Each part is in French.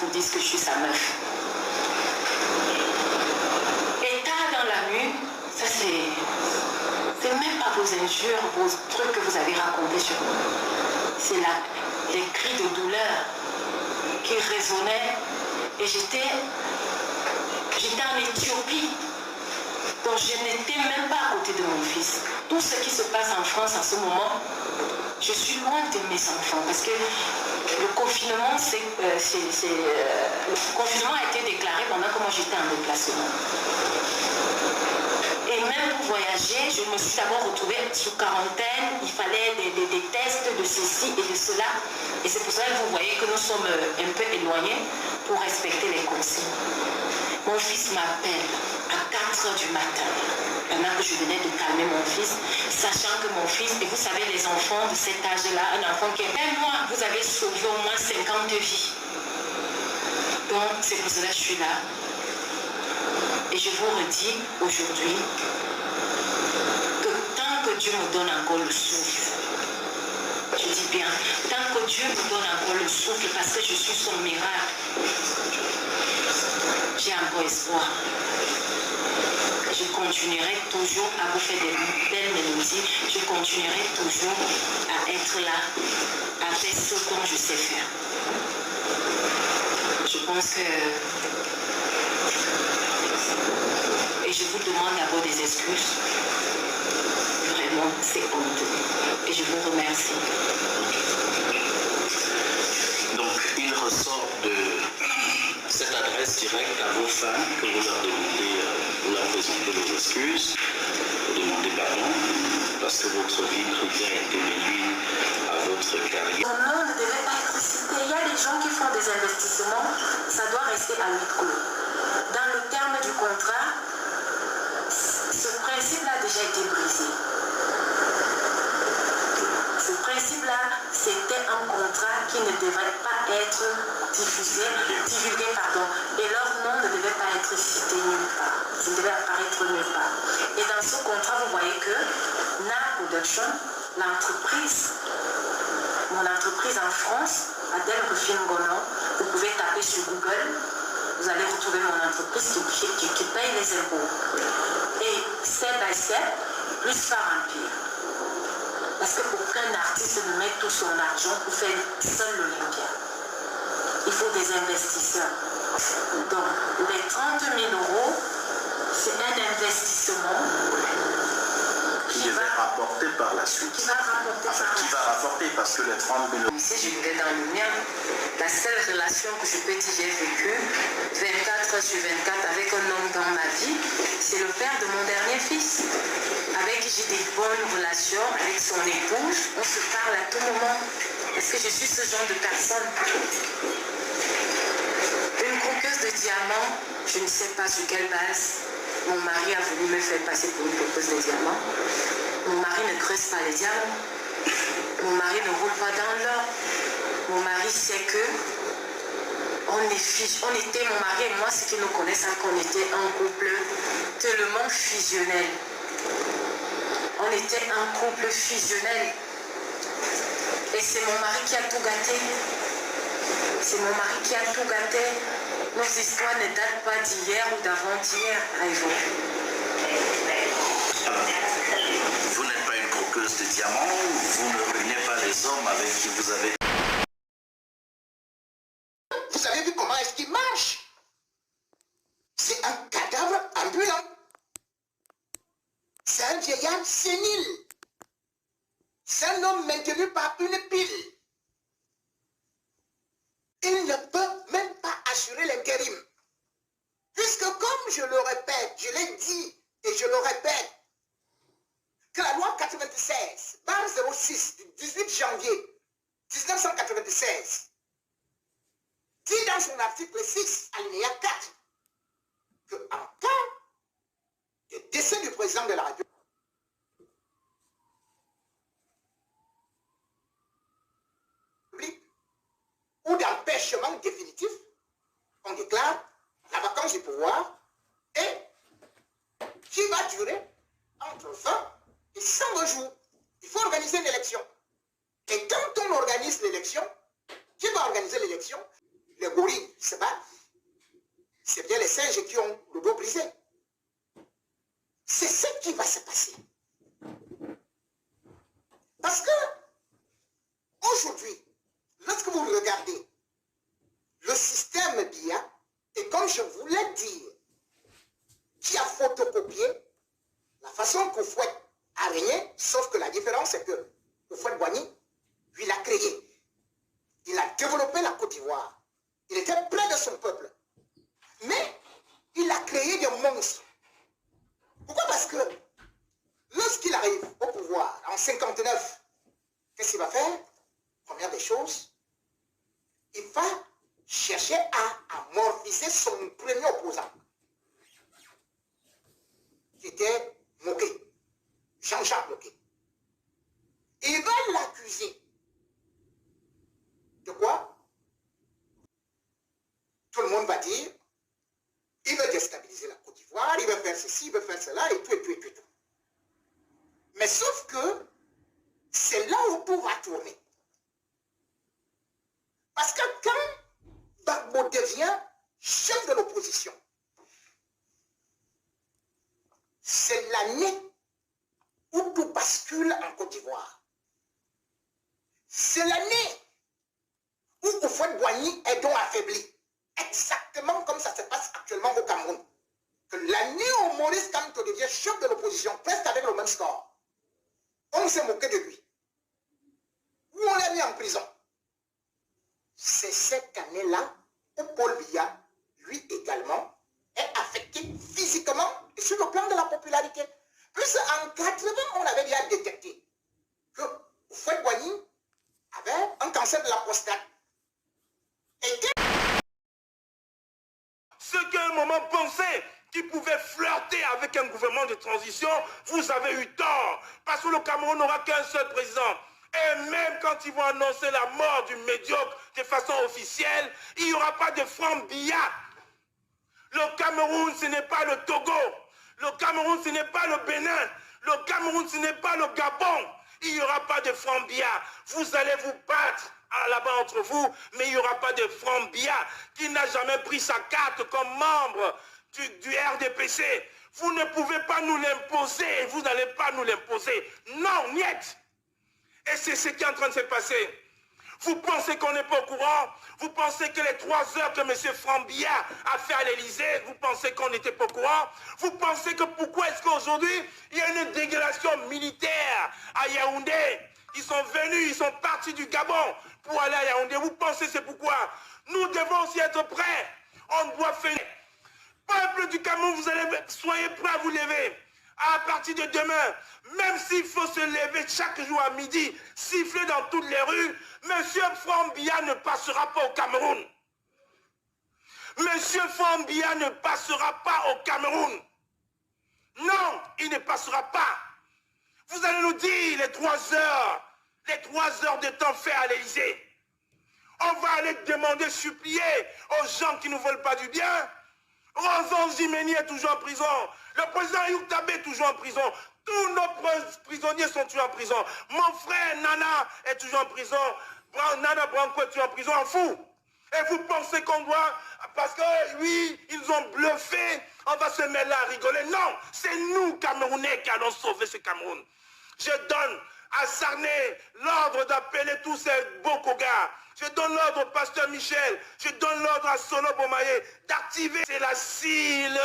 vous dise que je suis sa meuf. Et tard dans la nuit, ça c'est même pas vos injures, vos trucs que vous avez racontés sur moi. C'est les cris de douleur qui résonnaient. Et j'étais en Éthiopie. Donc je n'étais même pas à côté de mon fils. Tout ce qui se passe en France en ce moment, je suis loin de mes enfants. Parce que le confinement, le confinement a été déclaré pendant que moi j'étais en déplacement. Et même pour voyager, je me suis d'abord retrouvée sous quarantaine. Il fallait des tests de ceci et de cela. Et c'est pour ça que vous voyez que nous sommes un peu éloignés pour respecter les consignes. Mon fils m'appelle à 4 h du matin, pendant que je venais de calmer mon fils, sachant que mon fils, et vous savez, les enfants de cet âge-là, un enfant qui est même moi, vous avez sauvé au moins 50 vies. Donc, c'est pour cela que je suis là. Et je vous redis aujourd'hui que tant que Dieu me donne encore le souffle, je dis bien, tant que Dieu me donne encore le souffle, parce que je suis son miracle, j'ai encore espoir. Je continuerai toujours à vous faire des belles mélodies, je continuerai toujours à être là, à faire ce dont je sais faire. Je pense que... Et je vous demande d'abord des excuses. Vraiment, c'est honteux. Et je vous remercie. Donc, il ressort de cette adresse directe à vos femmes que vous leur demandez, vous leur présentez vos excuses, vous demandez pardon, parce que votre vie privée a été mêlée à votre carrière. Mon nom ne devait pas être cité. Il y a des gens qui font des investissements, ça doit rester à huis clos. Dans le terme du contrat, ce principe-là a déjà été brisé. Ce principe-là, c'était un contrat qui ne devait pas être divulgué, et leur nom ne devait pas être cité nulle part. Ça ne devait apparaître nulle part. Et dans ce contrat, vous voyez que NAR Production, mon entreprise en France, Adèle Rufine Gonon, vous pouvez taper sur Google, vous allez retrouver mon entreprise qui paye les impôts. Et step by step, plus par empire. Parce que pour qu'un artiste ne mette tout son argent pour faire seul l'Olympia, il faut des investisseurs. Donc, les 30 000 €, c'est un investissement qui va rapporter par la suite. Qui va rapporter parce que les 30 000 €. Si je vivais dans le mien, la seule relation que je peux dire j'ai vécue 24 h sur 24 avec un homme dans ma vie, c'est le père de mon dernier fils, avec qui j'ai des bonnes relations, avec son épouse, on se parle à tout moment, parce que je suis ce genre de personne. Une croqueuse de diamants, je ne sais pas sur quelle base, mon mari a voulu me faire passer pour une croqueuse de diamants. Mon mari ne creuse pas les diamants. Mon mari ne roule pas dans l'or. Mon mari sait que mon mari et moi, ceux qui nous connaissent, qu'on était un couple tellement fusionnel. On était un couple fusionnel. Et c'est mon mari qui a tout gâté. C'est mon mari qui a tout gâté. Nos histoires ne datent pas d'hier ou d'avant-hier, Raïvo. Vous n'êtes pas une croqueuse de diamants, vous ne ruinez pas les hommes avec qui vous avez... Vous avez vu comment est-ce qu'il marche? C'est un cadavre ambulant. C'est un vieillard sénile. C'est un homme maintenu par une pile. Il ne peut même pas assurer l'intérim. Puisque comme je le répète, je l'ai dit et je le répète, que la loi 96, barre 06 du 18 janvier 1996, dit dans son article 6, alinéa 4, qu'en cas de décès du président de la République, ou d'empêchement définitif, on déclare la vacance du pouvoir et qui va durer entre 20 et 100 jours. Il faut organiser une élection. Et quand on organise l'élection, qui va organiser l'élection? Les gorilles, c'est développer la Côte d'Ivoire. Il était près de son peuple. Mais il a créé des monstres. Pourquoi? Parce que lorsqu'il arrive au pouvoir en 59, qu'est-ce qu'il va faire? Première des choses, il va chercher à amortiser son premier opposant, qui était Moké, Jean-Jacques Moké. Il va l'accuser. De quoi? Tout le monde va dire, il veut déstabiliser la Côte d'Ivoire, il veut faire ceci, il veut faire cela, et tout, et tout, et tout, et tout. Mais sauf que c'est là où tout va tourner. Parce que quand Gbagbo devient chef de l'opposition, c'est l'année où tout bascule en Côte d'Ivoire. C'est l'année où Houphouët-Boigny est donc affaibli. Exactement comme ça se passe actuellement au Cameroun. Que l'année où Maurice Kamto devient chef de l'opposition, presque avec le même score, on s'est moqué de lui. Où on l'a mis en prison. C'est cette année-là où Paul Biya, lui également, est affecté physiquement et sur le plan de la popularité. Puisqu'en 80, on avait déjà détecté que Houphouët-Boigny avait un cancer de la prostate. Et que... Ceux qui à un moment pensaient qu'ils pouvaient flirter avec un gouvernement de transition, vous avez eu tort. Parce que le Cameroun n'aura qu'un seul président. Et même quand ils vont annoncer la mort du médiocre de façon officielle, il n'y aura pas de Franck Biya. Le Cameroun, ce n'est pas le Togo. Le Cameroun, ce n'est pas le Bénin. Le Cameroun, ce n'est pas le Gabon. Il n'y aura pas de Franck Biya. Vous allez vous battre là-bas entre vous, mais il n'y aura pas de Franck Biya qui n'a jamais pris sa carte comme membre du RDPC. Vous ne pouvez pas nous l'imposer. Vous n'allez pas nous l'imposer. Non, niet. Et c'est ce qui est en train de se passer. Vous pensez qu'on n'est pas au courant? Vous pensez que les 3 heures que M. Franck Biya a fait à l'Élysée, vous pensez qu'on n'était pas au courant? Vous pensez que pourquoi est-ce qu'aujourd'hui, il y a une délégation militaire à Yaoundé? Ils sont venus, ils sont partis du Gabon pour aller à Yaoundé. Vous pensez c'est pourquoi? Nous devons aussi être prêts. On doit faire... Peuple du Cameroun, soyez prêts à vous lever. À partir de demain, même s'il faut se lever chaque jour à midi, siffler dans toutes les rues, M. Franck Biya ne passera pas au Cameroun. M. Franck Biya ne passera pas au Cameroun. Non, il ne passera pas. Vous allez nous dire les 3 heures de temps fait à l'Élysée. On va aller demander, supplier aux gens qui ne veulent pas du bien. Rozan Jimeni est toujours en prison. Le président Youktabe est toujours en prison. Tous nos prisonniers sont toujours en prison. Mon frère Nana est toujours en prison. Nana Branco est toujours en prison. En fou. Et vous pensez qu'on doit... Parce que, oui, ils ont bluffé. On va se mettre là à rigoler. Non, c'est nous, Camerounais, qui allons sauver ce Cameroun. Je donne à Sarné l'ordre d'appeler tous ces Bokoga. Je donne l'ordre au pasteur Michel. Je donne l'ordre à Solo Bomaye d'activer. C'est la cible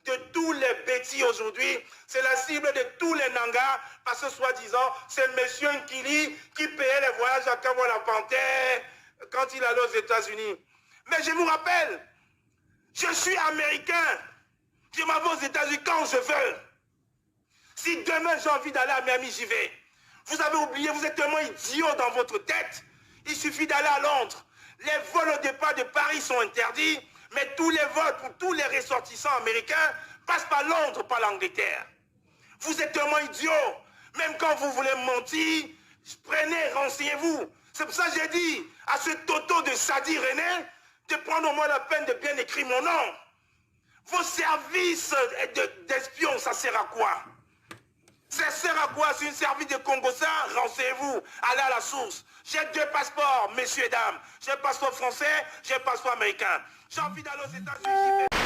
de tous les bêtis aujourd'hui. C'est la cible de tous les Nangas. Parce que soi-disant, c'est M. Nkili qui payait les voyages à Cabo la Panthère quand il allait aux États-Unis. Mais je vous rappelle, je suis américain. Je m'en vais aux États-Unis quand je veux. Si demain j'ai envie d'aller à Miami, j'y vais. Vous avez oublié, vous êtes tellement idiot dans votre tête. Il suffit d'aller à Londres. Les vols au départ de Paris sont interdits, mais tous les vols pour tous les ressortissants américains passent par Londres, par l'Angleterre. Vous êtes tellement idiot. Même quand vous voulez mentir, prenez, renseignez-vous. C'est pour ça que j'ai dit à ce Toto de Sadi René de prendre au moins la peine de bien écrire mon nom. Vos services d'espion, ça sert à quoi? Ça sert à quoi? C'est une service de Congo, ça? Renseignez-vous, allez à la source. J'ai 2 passeports, messieurs et dames. J'ai un passeport français, j'ai un passeport américain. J'ai envie d'aller aux États-Unis.